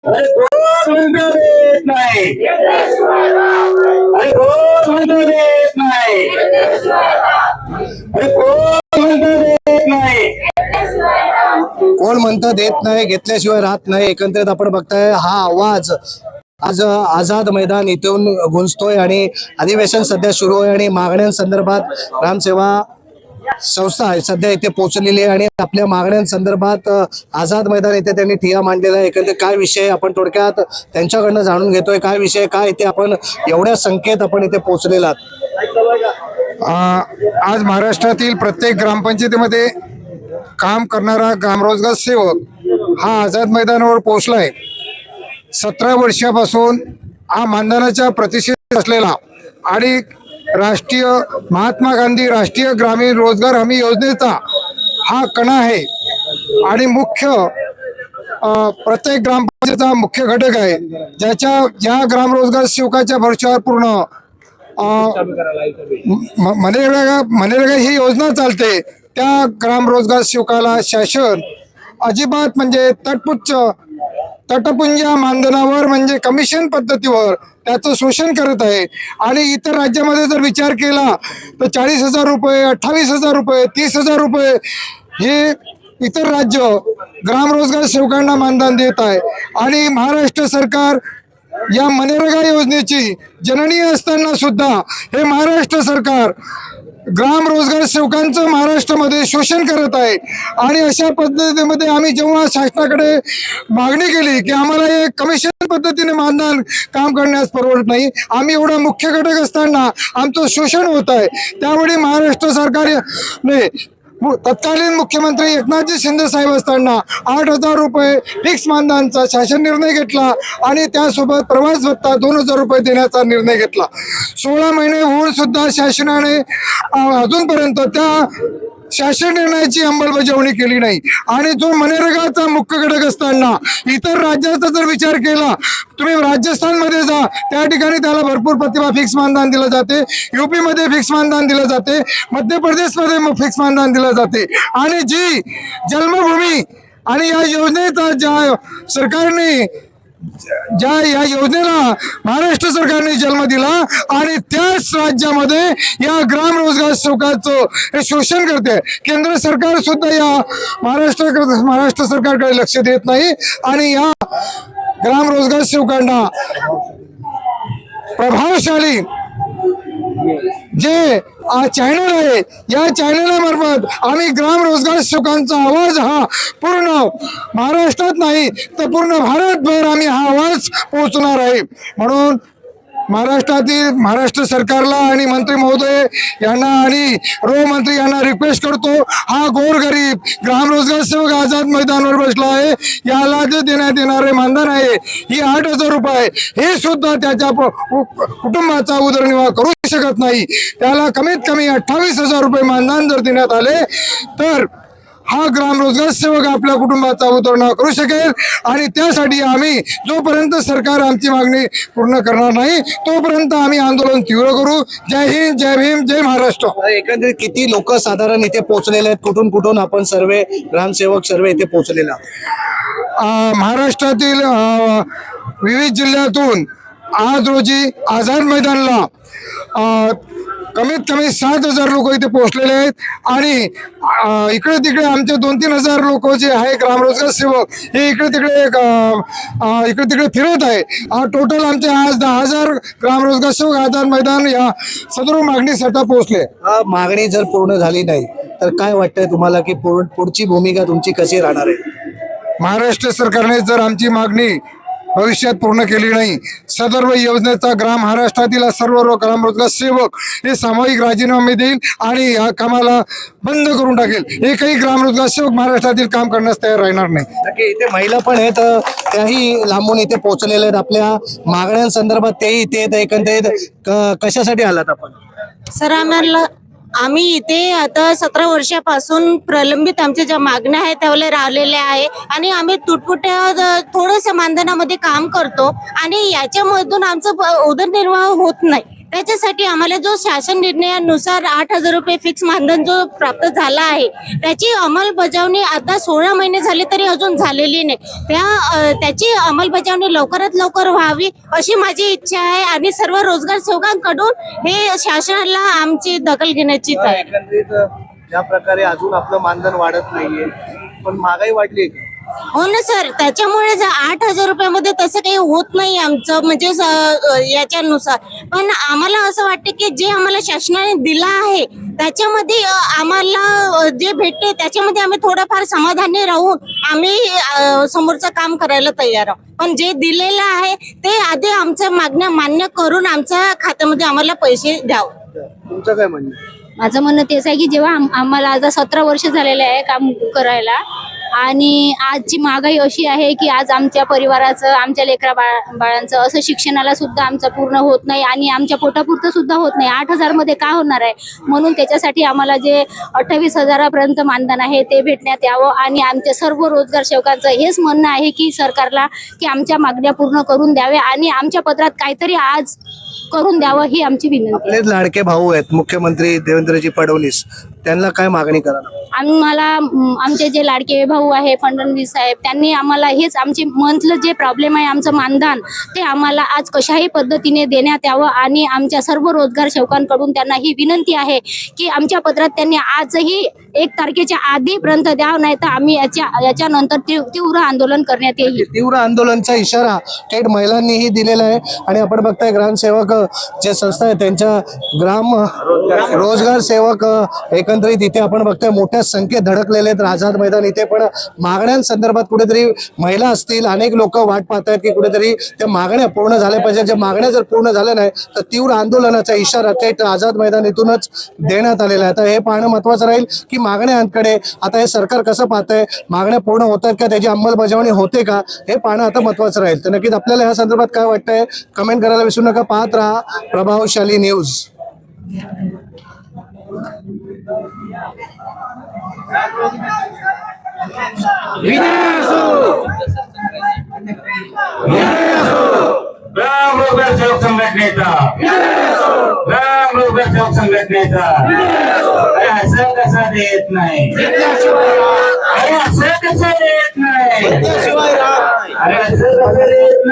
अरे कोण म्हणतो देत नाही? अरे कोण म्हणतो देत नाही? अरे कोण म्हणतो देत नाही? कोण म्हणतं देत नाही, घेतल्याशिवाय राहत नाही. एकंदरीत आपण बघताय हा आवाज आज आझाद मैदान इथून गुंजतोय आणि अधिवेशन सध्या सुरू आहे आणि मागण्यांसंदर्भात ग्रामसेवा संस्था आहे सध्या इथे पोहोचलेली आहे आणि आपल्या मागण्यांसंदर्भात आझाद मैदान इथे त्यांनी ठिय्या मांडलेला आहे. एकंदरीत काय विषय आपण थोडक्यात त्यांच्याकडनं जाणून घेतोय, काय विषय काय इथे आपण एवढ्या संख्येत आपण इथे पोहोचलेला आज महाराष्ट्रातील प्रत्येक ग्रामपंचायतीमध्ये काम करणारा ग्रामरोजगार सेवक हा आझाद मैदानावर पोहोचलाय. 17 वर्षापासून हा मानधनाच्या प्रतिष्ठेत असलेला आणि राष्ट्रीय महात्मा गांधी राष्ट्रीय ग्रामीण रोजगार हमी योजनेचा हा कणा आहे आणि प्रत्येक ग्रामपंचायतीचा मुख्य घटक आहे. ज्या ग्रामरोजगार सेवकाच्या भरवशावर पूर्ण मनरेगा ही योजना चालते, त्या ग्रामरोजगार सेवकाला शासन अजिबात म्हणजे तटपुंज मानधनावर म्हणजे कमिशन पद्धतीवर त्याचं शोषण करत आहे. आणि इतर राज्यामध्ये जर विचार केला तर 40,000 रुपये, 28,000 रुपये, 30,000 रुपये हे इतर राज्य ग्रामरोजगार सेवकांना मानधन देत आहे. आणि महाराष्ट्र सरकार या मनरेगा योजनेची जननी असताना सुद्धा हे महाराष्ट्र सरकार ग्राम रोजगार सेवकांचं महाराष्ट्रामध्ये शोषण करत आहे. आणि अशा पद्धतीमध्ये आम्ही जेव्हा शासनाकडे मागणी केली की आम्हाला हे कमिशन पद्धतीने मानधन काम करण्यास परवडत नाही, आम्ही एवढा मुख्य घटक असताना आमचं शोषण होत आहे, त्यावेळी महाराष्ट्र सरकारने तत्कालीन मुख्यमंत्री एकनाथजी शिंदे साहेब असताना 8,000 रुपये फिक्स मानधनाचा शासन निर्णय घेतला आणि त्यासोबत प्रवास भत्ता 2,000 रुपये देण्याचा निर्णय घेतला. 16 महिने होऊन सुद्धा शासनाने अजूनपर्यंत त्या शासन निर्णयाची अंमलबजावणी केली नाही. आणि जो मनरेगाचा मुख्य घटक असताना इतर राज्याचा जर विचार केला, तुम्ही राजस्थानमध्ये जा, त्या ठिकाणी त्याला भरपूर प्रतिभा फिक्स मानधन दिलं जाते, यूपी मध्ये फिक्स मानधन दिलं जाते, मध्य प्रदेशमध्ये फिक्स मानधन दिलं जाते. आणि जी जन्मभूमी आणि या योजनेचा या योजनेला महाराष्ट्र सरकारने जन्म दिला आणि त्याच राज्यामध्ये या ग्राम रोजगार सेवकाचं हे शोषण करते. केंद्र सरकार सुद्धा या महाराष्ट्र सरकारकडे लक्ष देत नाही आणि या ग्राम रोजगार सेवकांना प्रभावशाली जे चॅनल आहे, या चॅनलामार्फत आम्ही ग्राम रोजगार सेवकांचा आवाज हा पूर्ण महाराष्ट्रात नाही तर पूर्ण भारतभर आम्ही हा आवाज पोहोचणार आहे. म्हणून महाराष्ट्र सरकारला आणि मंत्री महोदय यांना आणि गृहमंत्री यांना रिक्वेस्ट करतो, हा गोरगरीब ग्राम रोजगार सेवक आझाद मैदानावर बसला आहे, याला जे देण्यात येणारे मानधन आहे ही 8,000 रुपये, हे सुद्धा त्याच्या कुटुंबाचा उदरनिर्वाह करू शकत नाही. त्याला कमीत कमी 28,000 रुपये मानधन जर देण्यात आले तर हा ग्राम रोजगार सेवक आपल्या कुटुंबाचा उदरनिर्वाह करू शकेल. आणि त्यासाठी आम्ही जोपर्यंत सरकार आमची मागणी पूर्ण करणार नाही तोपर्यंत आम्ही आंदोलन तीव्र करू. जय हिंद, जय भीम, जय महाराष्ट्र. एकंदरीत किती लोक साधारण इथे पोहोचलेले आहेत, कुठून कुठून आपण सर्वे ग्रामसेवक सर्वे इथे पोहोचलेला? महाराष्ट्रातील विविध जिल्ह्यातून आज रोजी आझाद मैदानला कमीत कमी 7,000 लोक इथे पोहोचलेले आहेत. आणि इकडे तिकडे आमचे 2-3 हजार लोक जे आहे ग्रामरोजगार सेवक हे इकडे तिकडे फिरत आहे. टोटल आमचे आज 10,000 ग्रामरोजगार सेवक आझाद मैदान या सदर मागणीसाठी पोहोचले. मागणी जर पूर्ण झाली नाही तर काय वाटतंय तुम्हाला की पुढची भूमिका तुमची कशी राहणार आहे? महाराष्ट्र सरकारने जर आमची मागणी भविष्यात पूर्ण केली नाही, सदर्भ योजनेचा महाराष्ट्रातील सर्व ग्रामरोजगार सेवक हे सामूहिक राजीनामे देईल आणि या कामाला बंद करून टाकेल. एकही ग्रामरोजगार सेवक महाराष्ट्रातील काम करण्यास तयार राहणार नाही. नक्की इथे महिला पण आहेत, त्याही लांबून इथे पोहोचलेल्या आहेत. आपल्या मागण्यांसंदर्भात तेही इथे आहेत. एकंदरीत कशासाठी आलात आपण? सर, आम्ही इथे आता 17 वर्षापासून प्रलंबित आमच्या ज्या मागण्या आहेत त्यावेळेला राहिलेल्या आहे आणि आम्ही तुटपुट्या थोडंसं मानधनामध्ये काम करतो आणि याच्यामधून आमचं उदरनिर्वाह होत नाही. त्याच्यासाठी आम्हाला जो शासन निर्णयानुसार 8,000 रुपये फिक्स मानधन जो प्राप्त झाला आहे त्याची अंमलबजावणी आता 16 महिने झाले तरी अजून झालेली नाही. त्याची अंमलबजावणी लवकरात लवकर व्हावी अशी माझी इच्छा आहे आणि सर्व रोजगार सेवकांकडून हे शासनाला आमची दखल घेण्याची आहे. एकंदरीत ज्या प्रकारे अजून आपलं मानधन वाढत नाहीये पण महागाई वाढली आहे. हो ना सर, त्याच्यामुळे 8,000 रुपयामध्ये तसं काही होत नाही आमचं म्हणजे याच्यानुसार. पण आम्हाला असं वाटतं की जे आम्हाला शासनाने दिलं आहे त्याच्यामध्ये आम्हाला जे भेटते त्याच्यामध्ये आम्ही थोडंफार समाधानी राहून आम्ही समोरचं काम करायला तयार आहोत. पण जे दिलेलं आहे ते आधी आमच्या मागण्या मान्य करून आमच्या खात्यामध्ये आम्हाला पैसे द्यावं. तुमचं काय म्हणणं आहे? माझं म्हणणं तेच आहे की जेव्हा आम्हाला आज 17 वर्ष झालेले आहे काम करायला आणि आजची महागाई अशी आहे की आज आमच्या परिवाराचं आमच्या लेकरा बाळांचं असं शिक्षणाला सुद्धा आमचं पूर्ण होत नाही आणि आमच्या पोटापुरतं सुद्धा होत नाही. 8,000 मध्ये काय होणार आहे? म्हणून त्याच्यासाठी आम्हाला जे 28,000पर्यंत मानधन आहे ते भेटण्यात यावं आणि आमच्या सर्व रोजगार सेवकांचं हेच म्हणणं आहे की सरकारला की आमच्या मागण्या पूर्ण करून द्याव्या आणि आमच्या पत्रात काहीतरी आज करून द्यावं ही आमची विनंती. आपलेच लाडके भाऊ आहेत मुख्यमंत्री देवेंद्रजी फडणवीस, त्यांना काय मागणी करा? आम्हाला आमचे जे लाडके भाऊ आहे फडणवीस साहेब त्यांनी आम्हाला हेच आमचे मंथलं जे प्रॉब्लेम आहे आमचं मानधन ते आम्हाला आज कशाही पद्धतीने देण्यात यावं आणि आमच्या सर्व रोजगार सेवकांकडून त्यांना ही विनंती आहे की आमच्या पत्रात त्यांनी आजही 1 तारखेच्या आधीपर्यंत द्यावं, नाही तर आम्ही याच्यानंतर तीव्र आंदोलन करण्यात येईल. तीव्र आंदोलनाचा इशारा थेट महिलांनीही दिलेला आहे आणि आपण बघताय ग्रामसेवक जे संस्था आहे त्यांच्या ग्राम रोजगार सेवक एकंदरीत इथे आपण बघताय मोठ्या संख्येत धडकलेले आहेत आझाद मैदान. इथे पण मागण्यांसंदर्भात कुठेतरी महिला असतील अनेक लोक वाट पाहत आहेत की कुठेतरी त्या मागण्या पूर्ण झाल्या पाहिजे. ज्या मागण्या जर पूर्ण झाल्या नाही तर तीव्र आंदोलनाचा इशारा थेट आझाद मैदान इथूनच देण्यात आलेला आहे. आता हे पाहणं महत्वाचं राहील की मागण्यांकडे आता हे सरकार कसं पाहतंय, मागण्या पूर्ण होतात का, त्याची अंमलबजावणी होते का, हे पाहणं आता महत्वाचं राहील. तर नक्कीच आपल्याला या संदर्भात काय वाटतंय कमेंट करायला विसरू नका. पाहत राहा प्रभावशाली न्यूज. राम रोजगार सेवक संघटनेचा, राम रोजगार सेवक संघटनेचा. अरे असं कसं देत नाही, अरे असं कसं देत नाही, अरे असं कसं देत